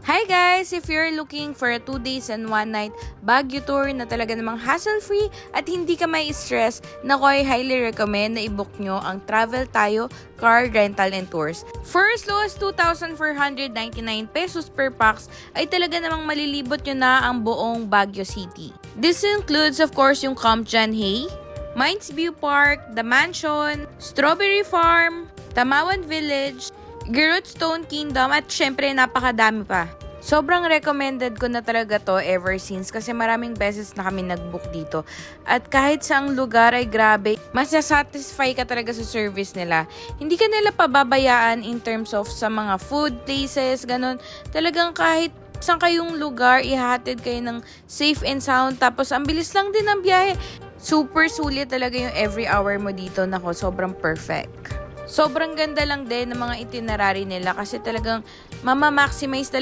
Hi guys! If you're looking for a 2 days and 1 night Baguio tour na talaga namang hassle-free at hindi ka may stress, nako ay highly recommend na i-book nyo ang Travel Tayo Car Rental and Tours. For as low as 2,499 pesos per pax ay talaga namang malilibot nyo na ang buong Baguio City. This includes of course yung Camp John Hay, Mines View Park, The Mansion, Strawberry Farm, Tamawan Village, Garrett Stone Kingdom at syempre napakadami pa. Sobrang recommended ko na talaga to ever since kasi maraming beses na kami nag-book dito. At kahit saang lugar ay grabe, masasatisfy ka talaga sa service nila. Hindi ka nila pababayaan in terms of sa mga food places, ganun. Talagang kahit saan kayong lugar, ihahatid kayo ng safe and sound. Tapos ang bilis lang din ng biyahe. Super sulit talaga yung every hour mo dito. Nako, sobrang perfect. Sobrang ganda lang din ng mga itinerary nila kasi talagang mama-maximize